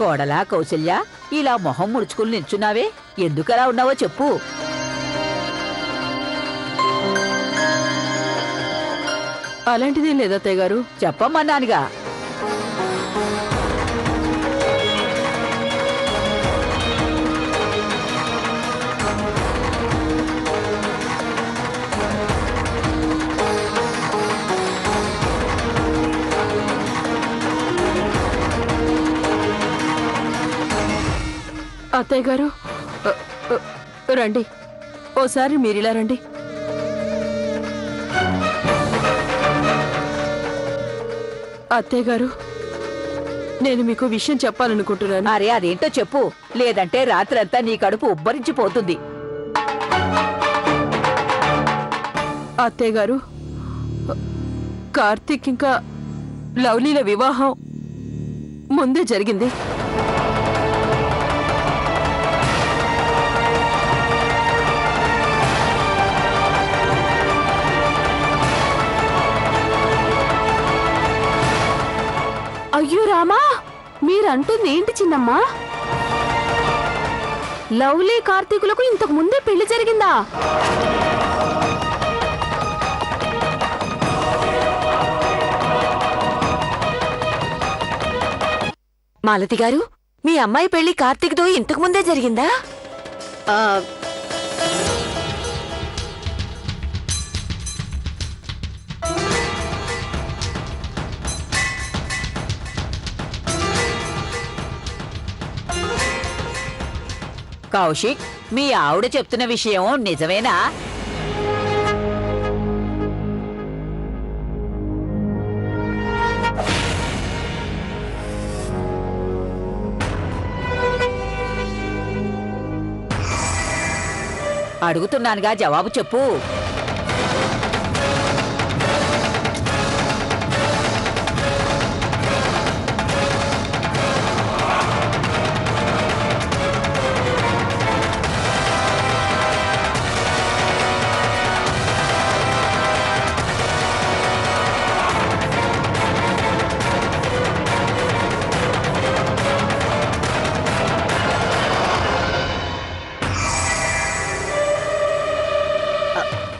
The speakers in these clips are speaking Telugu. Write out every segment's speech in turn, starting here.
కోడలా కౌసల్య, ఇలా మొహం ముడుచుకుని నిల్చున్నావే, ఎందుకలా ఉన్నావో చెప్పు. అలాంటిదేం లేదా అత్తయ్య గారు? చెప్పమ్మన్నానుగా. అత్తయ్య గారు రండి, ఓసారి మీరిలా రండి. అత్తయ్య గారు, నేను మీకు విషయం చెప్పాలనుకుంటున్నాను. అరే అదేంటో చెప్పు, లేదంటే రాత్రంతా నీ కడుపు ఉబ్బరించిపోతుంది. అత్తయ్య గారు, కార్తీక్ ఇంకా లవ్లీల వివాహం ముందే జరిగింది. అయ్యో రామా, మీరంటుంది ఏంటి చిన్నమ్మా? లవ్లీ కార్తీకులకు ఇంతకు ముందే పెళ్లి జరిగిందా? మాలతి గారు, మీ అమ్మాయి పెళ్లి కార్తీక్తో ఇంతకు ముందే జరిగిందా? కౌశిక్, మీ ఆవిడ చెప్తున్న విషయం నిజమేనా? అడుగుతున్నానుగా, జవాబు చెప్పు.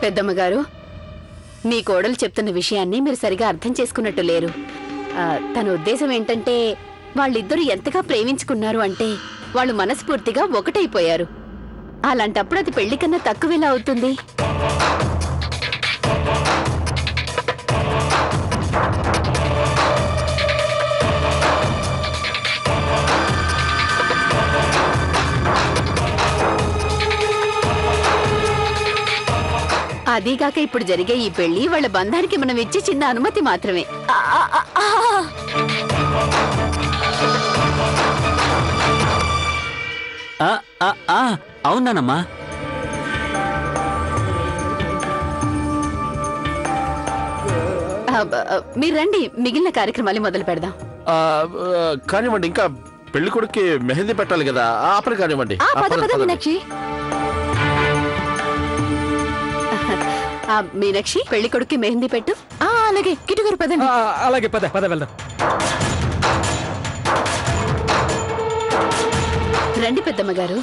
పెద్దమ్మగారు, మీ కోడలు చెప్తున్న విషయాన్ని మీరు సరిగా అర్థం చేసుకున్నట్టు లేరు. తన ఉద్దేశం ఏంటంటే, వాళ్ళిద్దరూ ఎంతగా ప్రేమించుకున్నారు అంటే వాళ్ళు మనస్ఫూర్తిగా ఒకటైపోయారు. అలాంటప్పుడు అది పెళ్లి కన్నా తక్కువెలా అవుతుంది? అదీగాక ఇప్పుడు జరిగే ఈ పెళ్లి వాళ్ళ బంధానికి మనం ఇచ్చే చిన్న అనుమతి మాత్రమే. అవునానమ్మా. మీరు రండి, మిగిలిన కార్యక్రమాలు మొదలు పెడదాం. కానివ్వండి, ఇంకా పెళ్లి కొడుక్కి మెహందీ పెట్టాలి కదా, ఆపరి కానివ్వండి. మీనాక్షి, మీనాక్షి, పెళ్లి కొడుక్కి మెహందీ పెట్టు. అలాగే కిటు గారు పదండి. అలాగే పద పద వెళ్దాం. రండి పెద్దమ్మ గారు.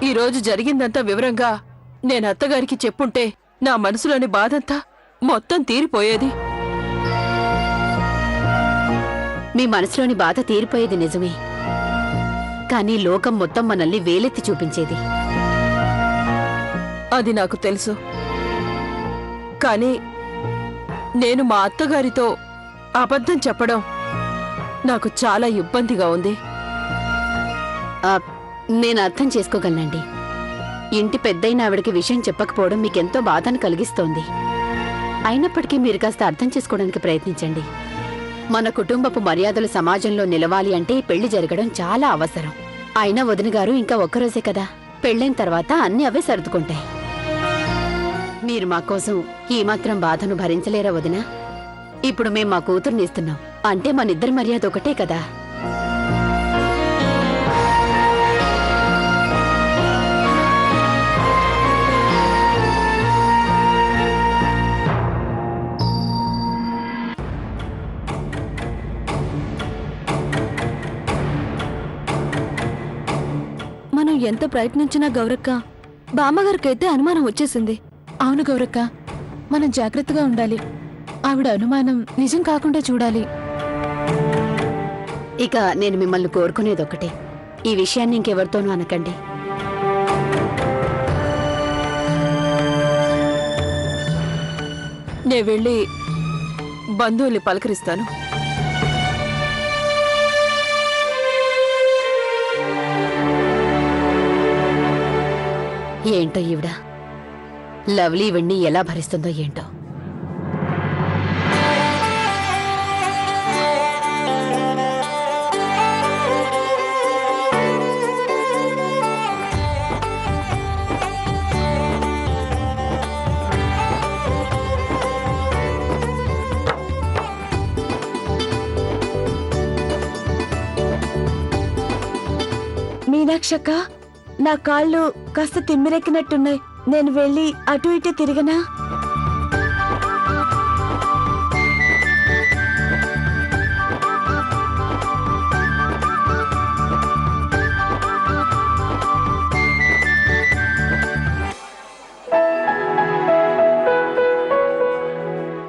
ఈ రోజు జరిగిందంతా వివరంగా నేను అత్తగారికి చెప్పుంటే నా మనసులోని బాధంతా మొత్తం తీరిపోయేది. మీ మనసులోని బాధ తీరిపోయేది నిజమే, కానీ లోకం మొత్తం మనల్ని వేలెత్తి చూపించేది. అది నాకు తెలుసు, కానీ నేను మా అత్తగారితో అబద్ధం చెప్పడం నాకు చాలా ఇబ్బందిగా ఉంది. నేను అర్థం చేసుకోగలనండి. ఇంటి పెద్దయిన ఆవిడకి విషయం చెప్పకపోవడం మీకెంతో బాధను కలిగిస్తోంది. అయినప్పటికీ మీరు కాస్త అర్థం చేసుకోవడానికి ప్రయత్నించండి. మన కుటుంబపు మర్యాదలు సమాజంలో నిలవాలి అంటే పెళ్లి జరగడం చాలా అవసరం. అయినా వదిన గారు ఇంకా ఒక్కరోజే కదా, పెళ్ళైన తర్వాత అన్ని అవే సర్దుకుంటాయి. మీరు మా కోసం ఈ మాత్రం బాధను భరించలేరా వదిన? ఇప్పుడు మేం మా కూతుర్ని ఇస్తున్నాం అంటే మనిద్దరి మర్యాద ఒకటే కదా. ఎంత ప్రయత్నించినా గౌరక్క బామ్మగారికైతే అనుమానం వచ్చేసింది. అవును గౌరక్క, మనం జాగ్రత్తగా ఉండాలి. ఆవిడ అనుమానం నిజం కాకుండా చూడాలి. ఇక నేను మిమ్మల్ని కోరుకునేది ఒకటే, ఈ విషయాన్ని ఇంకెవరితోనూ అనకండి. నే వెళ్ళి బంధువుల్ని పలకరిస్తాను. ఏంటో ఈవిడ లవ్లీ ఇవన్నీ ఎలా భరిస్తుందో ఏంటో. మీనాక్షక్క, నా కాళ్ళు కాస్త తిమ్మిరెక్కినట్టున్నాయి. నేను వెళ్ళి అటు ఇటు తిరిగనా?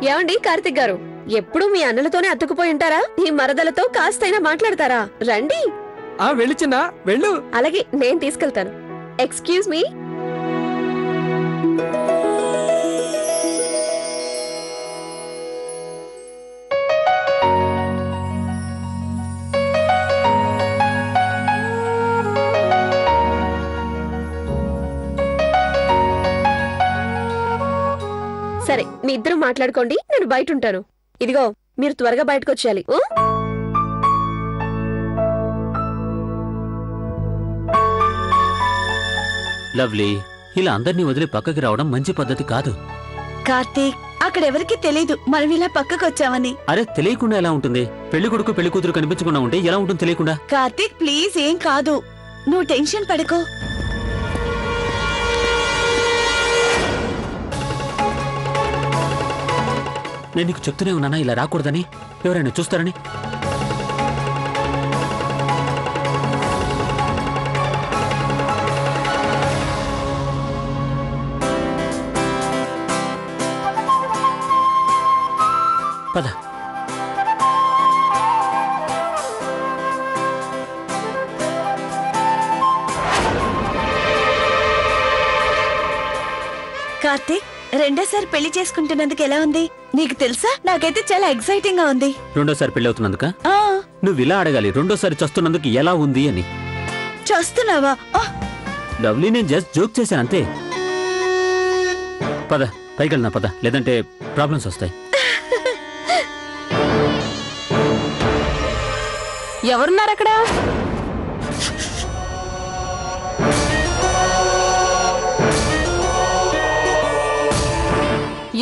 ఏమండి కార్తిక్ గారు, ఎప్పుడు మీ అన్నలతోనే అతుక్కుపోయి ఉంటారా? ఈ మరదలతో కాస్తైనా మాట్లాడతారా? రండి. వెళ్ళు చిన్నా, వెళ్ళు. అలాగే, నేను తీసుకెళ్తాను. Excuse me. సరే, మీ ఇద్దరు మాట్లాడుకోండి, నేను బయట ఉంటాను. ఇదిగో, మీరు త్వరగా బయటకు వచ్చేయాలి. లవ్లీ, ఇలా అందరినీ వదిలి పక్కకి రావడం మంచి పద్ధతి కాదు. కార్తీక్, అక్కడెవరికి తెలీదు మనం ఇలా పక్కకు వచ్చామని. అరే, తెలియకుండా ఎలా ఉంటుంది? పెళ్లి కొడుకు పెళ్లి కూతురు కనిపించకుండా ఉంటే ఎలా ఉంటుంది తెలియకుండా? కార్తీక్ ప్లీజ్, ఏం కాదు, నువ్వు టెన్షన్ పడుకో. నేను నీకు చెప్తూనే ఉన్నానా ఇలా రాకూడదని, ఎవరైనా చూస్తారని? పద. కార్తీక్, రెండోసారి పెళ్లి చేసుకుంటున్నందుకు ఎలా ఉంది? నీకు తెలుసా, నాకైతే చాలా ఎక్సైటింగ్ గా ఉంది. రెండోసారి పెళ్లి అవుతున్నందుక? ఆ, నువ్వు ఇలా అడగాలి, రెండోసారి చస్తున్నందుకు ఎలా ఉంది అని. చూస్తున్నావా? లవ్లీ, నేను జస్ట్ జోక్ చేశాను అంతే. పద, పైకి వెళ్ళినా పద, లేదంటే ప్రాబ్లమ్స్ వస్తాయి. ఎవరున్నారక్కడ?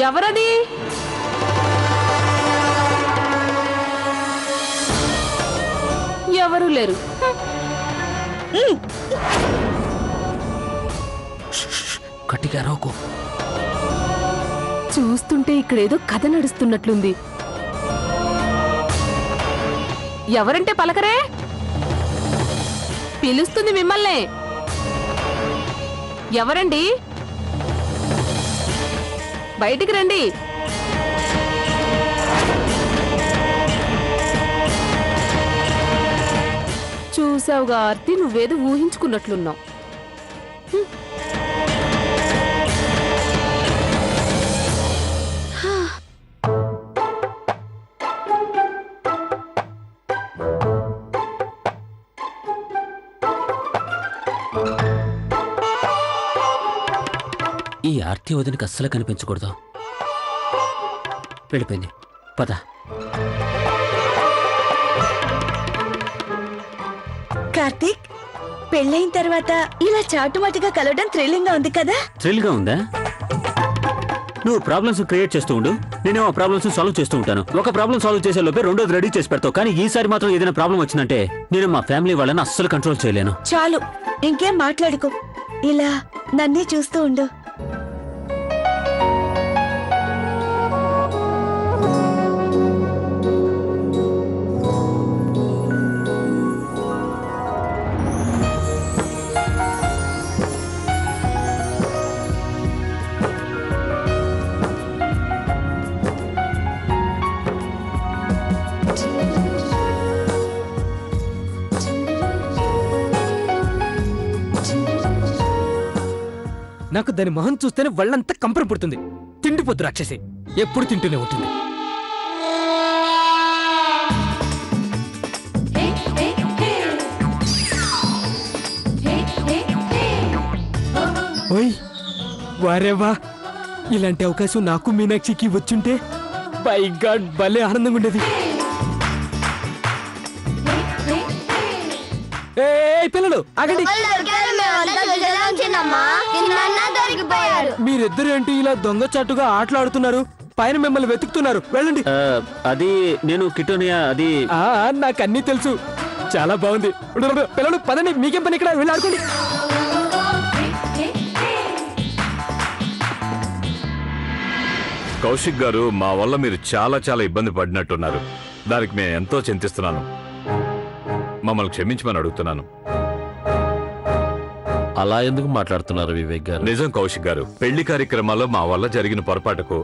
ఎవరది? ఎవరు లేరు. గట్టిగా రాకు. చూస్తుంటే ఇక్కడేదో కథ నడుస్తున్నట్లుంది. ఎవరంటే పలకరే? పిలుస్తుంది మిమ్మల్నే. ఎవరండి? బయటికి రండి. చూసావుగా ఆర్తి, నువ్వేదో ఊహించుకున్నట్లున్నావు. ఈ ఆర్తి వదినకి అస్సలు కనిపించకూడదు. వెళ్ళిపోయింది. పద. కార్తీక్, పెళ్ళైన తర్వాత ఇలా చాటుమాటుగా కలవడం థ్రిల్లింగ్ గా ఉంది కదా? థ్రిల్ గా ఉందా? నువ్వు ప్రాబ్లమ్స్ క్రియేట్ చేస్తూ ఉండు, నేనేమో ఆ ప్రాబ్లమ్స్ సాల్వ్ చేస్తూ ఉంటాను. ఒక ప్రాబ్లం సాల్వ్ చేసే లోపే రెండోది రెడీ చేసి పెడతావు. కానీ ఈసారి మాత్రం ఏదైనా ప్రాబ్లం వచ్చిందంటే నేను మా ఫ్యామిలీ వాళ్ళని అస్సలు కంట్రోల్ చేయలేను. చాలు, ఇంకేం మాట్లాడుకో, ఇలా నన్నే చూస్తూ ఉండు. నాకు దాని మొహం చూస్తేనే వాళ్ళంతా కంపరం పుడుతుంది. తిండిపోతు రాక్షసి, ఎప్పుడు తింటూనే ఉంటుంది. ఓయ్ వారేవా, ఇలాంటి అవకాశం నాకు మీనాక్షికి వచ్చుంటే బై గాడ్ భలే ఆనందంగా ఉండేది. పిల్లలు ఆగండి, మీరిద్దరు ఏంటి ఇలా దొంగచాటుగా ఆటలాడుతున్నారు? పైన మిమ్మల్ని వెతుకుతున్నారు, వెళ్ళండి. అది నేను కిటోనియా, అది నాకు అన్నీ తెలుసు. చాలా బాగుంది. పిల్లలు పదండి, మీకేం పని ఇక్కడ, వెళ్ళి ఆడుకోండి. కౌశిక్ గారు, మా వల్ల మీరు చాలా చాలా ఇబ్బంది పడినట్టున్నారు. దానికి మేము ఎంతో చింతిస్తున్నాను. మమ్మల్ని క్షమించమని అడుగుతున్నాను. అలా ఎందుకు మాట్లాడుతున్నారు వివేక్ గారు? నిజం కౌశిక్ గారు, పెళ్లి కార్యక్రమాల్లో మా వల్ల జరిగిన పొరపాటుకు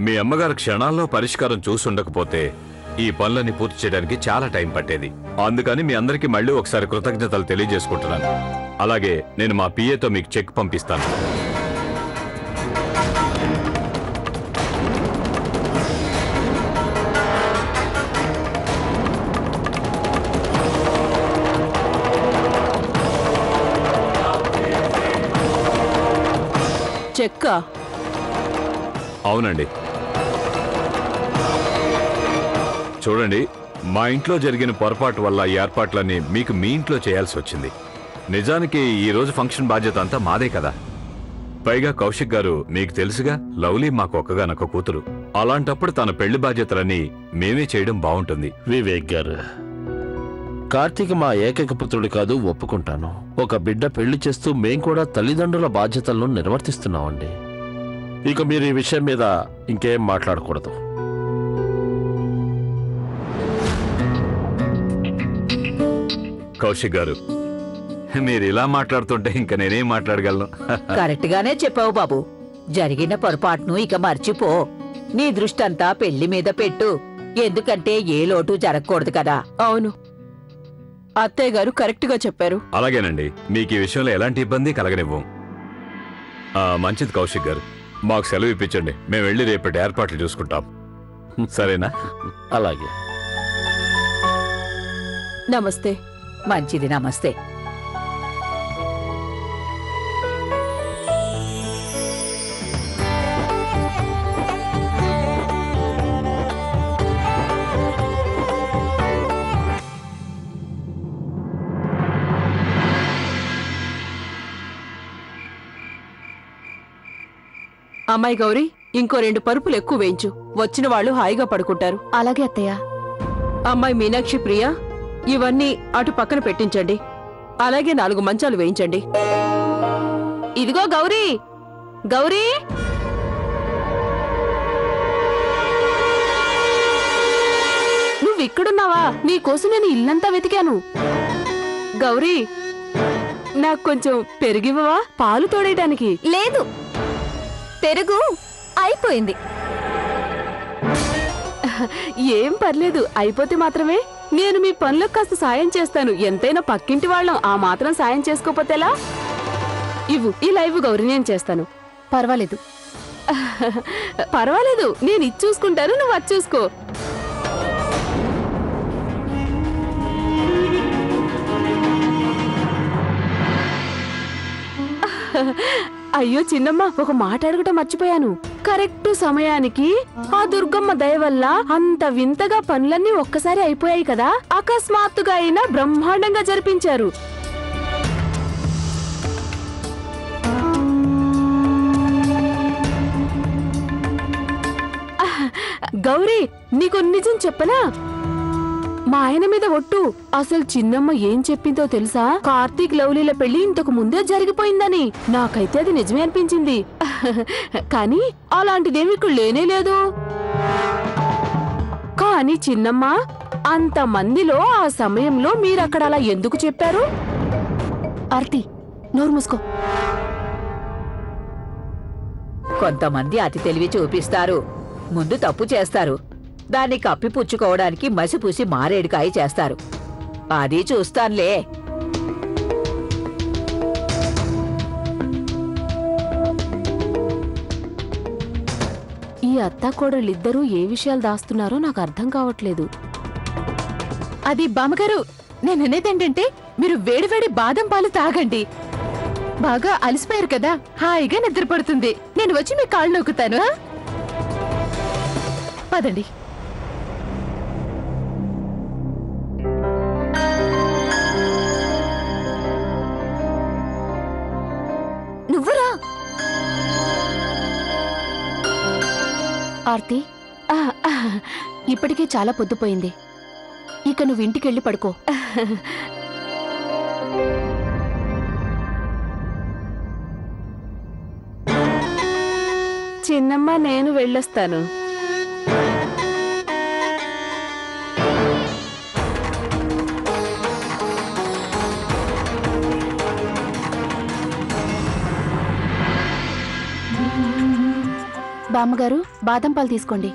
మీ అమ్మగారు క్షణాల్లో పరిష్కారం చూసుండకపోతే ఈ పనులన్నీ పూర్తి చేయడానికి చాలా టైం పట్టేది. అందుకని మీ అందరికీ మళ్ళీ ఒకసారి కృతజ్ఞతలు తెలియజేసుకుంటున్నాను. అలాగే నేను మా పిఏతో మీకు చెక్ పంపిస్తాను. చెక్క? అవునండి. చూడండి, మా ఇంట్లో జరిగిన పొరపాటు వల్ల ఈ ఏర్పాట్లన్నీ మీకు మీ ఇంట్లో చేయాల్సి వచ్చింది. నిజానికి ఈ రోజు ఫంక్షన్ బాధ్యత అంతా మాదే కదా. పైగా కౌశిక్ గారు, మీకు తెలుసుగా, లవ్లీ మాకు ఒక్కగానొక్క కూతురు. అలాంటప్పుడు తన పెళ్లి బాధ్యతలన్నీ మేమే చేయడం బాగుంటుంది. వివేక్ గారు, కార్తీక్ మా ఏకైక పుత్రుడు కాదు, ఒప్పుకుంటాను. ఒక బిడ్డ పెళ్లి చేస్తూ మేం కూడా తల్లిదండ్రుల బాధ్యతలను నిర్వర్తిస్తున్నామండి. ఇక మీరు ఈ విషయం మీద ఇంకేం మాట్లాడకూడదు. కౌశిక్ గారు, మీరు ఇలా మాట్లాడుతుంటే ఇంకా నేనేం మాట్లాడగలను? కరెక్ట్ గానే చెప్పావు బాబు. జరిగిన పొరపాటును ఇక మర్చిపో. నీ దృష్టంతా పెళ్లి మీద పెట్టు. ఎందుకంటే ఏ లోటు జరగకూడదు కదా. అవును, అత్తయ్య గారు కరెక్ట్ గా చెప్పారు. అలాగేనండి, మీకు ఈ విషయంలో ఎలాంటి ఇబ్బంది కలగనివ్వం. మంచిది కౌశిక్ గారు, మాకు సెలవు ఇప్పించండి. మేము వెళ్ళి రేపటి ఏర్పాట్లు చూసుకుంటాం. సరేనా? అలాగే. నమస్తే. మంచిది, నమస్తే. అమ్మాయి గౌరీ, ఇంకో 2 పరుపులు ఎక్కువ వేయించు. వచ్చిన వాళ్ళు హాయిగా పడుకుంటారు. అలాగే అత్తయ్య. అమ్మాయి మీనాక్షి, ప్రియా, ఇవన్నీ అటు పక్కన పెట్టించండి. అలాగే 4 మంచాలు వేయించండి. ఇదిగో గౌరీ, గౌరీ, నువ్విక్కడున్నావా? నీకోసం నేను ఇల్లంతా వెతికాను. గౌరీ, నాకు కొంచెం పెరిగివ్వవా? పాలు తోడేయడానికి. లేదు, పెరుగు అయిపోయింది. ఏం పర్లేదు, అయిపోతే మాత్రమే. నేను మీ పనులకు కాస్త సాయం చేస్తాను. ఎంతైనా పక్కింటి వాళ్ళం, ఆ మాత్రం సాయం చేసుకోపోతే ఎలా? ఇవ్వు, ఇలా ఇవ్వు గౌరీ, నేను చేస్తాను. పర్వాలేదు. పర్వాలేదు, నేను ఇది చూసుకుంటాను, నువ్వు అది చూసుకో. అయ్యో చిన్నమ్మ, ఒక మాట అడగటం మర్చిపోయాను. కరెక్ట్ సమయానికి ఆ దుర్గమ్మ దయ వల్ల అంత వింతగా పనులన్నీ ఒక్కసారి అయిపోయాయి కదా. అకస్మాత్తుగా అయినా బ్రహ్మాండంగా జరిపించారు. గౌరీ, నీకు నిజం చెప్పనా? మా ఆయన మీద ఒట్టు. అసలు చిన్నమ్మ ఏం చెప్పిందో తెలుసా? కార్తీక్ లవ్లీల పెళ్లి ఇంతకు ముందే జరిగిపోయిందని. నాకైతే అది నిజమే అనిపించింది. కానీ అలాంటిదేమి ఇక్కడ లేనే లేదు. కానీ చిన్నమ్మ, అంతమందిలో ఆ సమయంలో మీరక్కడ అలా ఎందుకు చెప్పారు? ఆర్తి, నోరు మూసుకో. కొంతమంది అతి తెలివి చూపిస్తారు. ముందు తప్పు చేస్తారు, దాన్ని కప్పిపుచ్చుకోవడానికి మసిపూసి మారేడుకాయ చేస్తారు. అది చూస్తానులే. అత్తాకోడళ్ళిద్దరూ ఏ విషయాలు దాస్తున్నారో నాకు అర్థం కావట్లేదు. అది బామ్మగారు, నేననేదేంటంటే మీరు వేడివేడి బాదం పాలు తాగండి. బాగా అలసిపోయారు కదా, హాయిగా నిద్రపడుతుంది. నేను వచ్చి మీ కాళ్ళు నొక్కుతాను. పదండి. నువ్వురా ఆర్తి, ఇప్పటికే చాలా పొద్దుపోయింది. ఇక నువ్వు ఇంటికెళ్ళి పడుకో. చిన్నమ్మ, నేను వెళ్ళొస్తాను. బామ్మగారు, బాదం పాలు తీసుకోండి.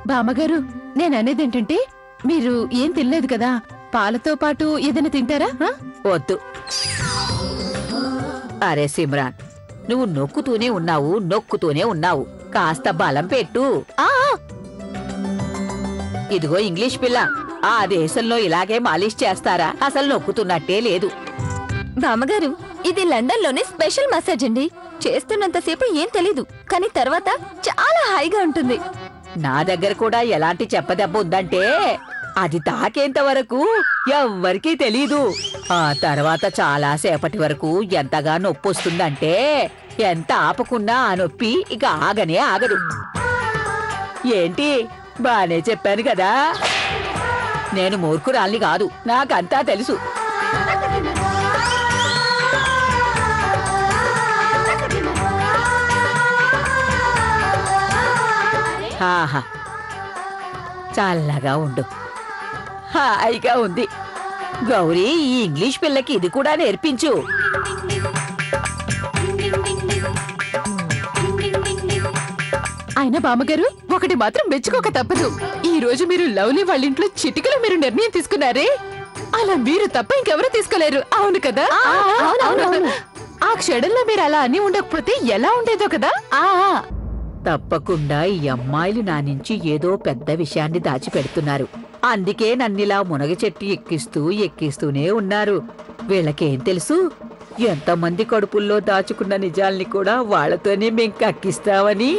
బామ్మగారు, నేననేదేంటంటే మీరు ఏం తినలేదు కదా, పాలతో పాటు ఏదైనా తింటారా? వద్దు. అరే సిమ్రాన్, నువ్వు నొక్కుతూనే ఉన్నావు. కాస్త బలం పెట్టు. ఇదిగో ఇంగ్లీష్ పిల్ల, ఆ దేశంలో ఇలాగే మాలిష్ చేస్తారా? అసలు నొక్కుతున్నట్టే లేదు. బామ్మగారు, ఇది లండన్ లోనే స్పెషల్ మసాజ్ అండి. చేస్తున్నంతసేపు ఏం తెలీదు, కానీ తర్వాత చాలా హాయిగా ఉంటుంది. నా దగ్గర కూడా ఎలాంటి చెప్పదెబ్బ ఉందంటే అది తాకేంత వరకు ఎవ్వరికీ తెలీదు. ఆ తర్వాత చాలా సేపటి వరకు ఎంతగా నొప్పి వస్తుందంటే ఎంత ఆపకున్నా ఆ నొప్పి ఇక ఆగనే ఆగదు. ఏంటి, బానే చెప్పాను కదా? నేను మూర్ఖురాల్ని కాదు, నాకంతా తెలుసు. ఆహా, చల్లగా ఉండు, హాయిగా ఉంది. గౌరీ, ఈ ఇంగ్లీష్ పిల్లకి ఇది కూడా నేర్పించు. అయినా బామ్మగారు, ఒకటి మాత్రం మెచ్చుకోక తప్పదు. ఈ రోజు మీరు లవ్లీ వాళ్ళ ఇంట్లో చిటికలో మీరు నిర్ణయం తీసుకున్నారే, అలా మీరు తప్ప ఇంకెవరూ తీసుకోలేరు. అవును కదా? ఆ క్షణంలో మీరు అలా అని ఉండకపోతే ఎలా ఉండేదో కదా. తప్పకుండా ఈ అమ్మాయిలు నా నుంచి ఏదో పెద్ద విషయాన్ని దాచిపెడుతున్నారు. అందుకే నన్నిలా మునగ చెట్టు ఎక్కిస్తూనే ఉన్నారు. వీళ్ళకేం తెలుసు, ఎంతమంది కడుపుల్లో దాచుకున్న నిజాల్ని కూడా వాళ్లతోనే మేం కక్కిస్తామని.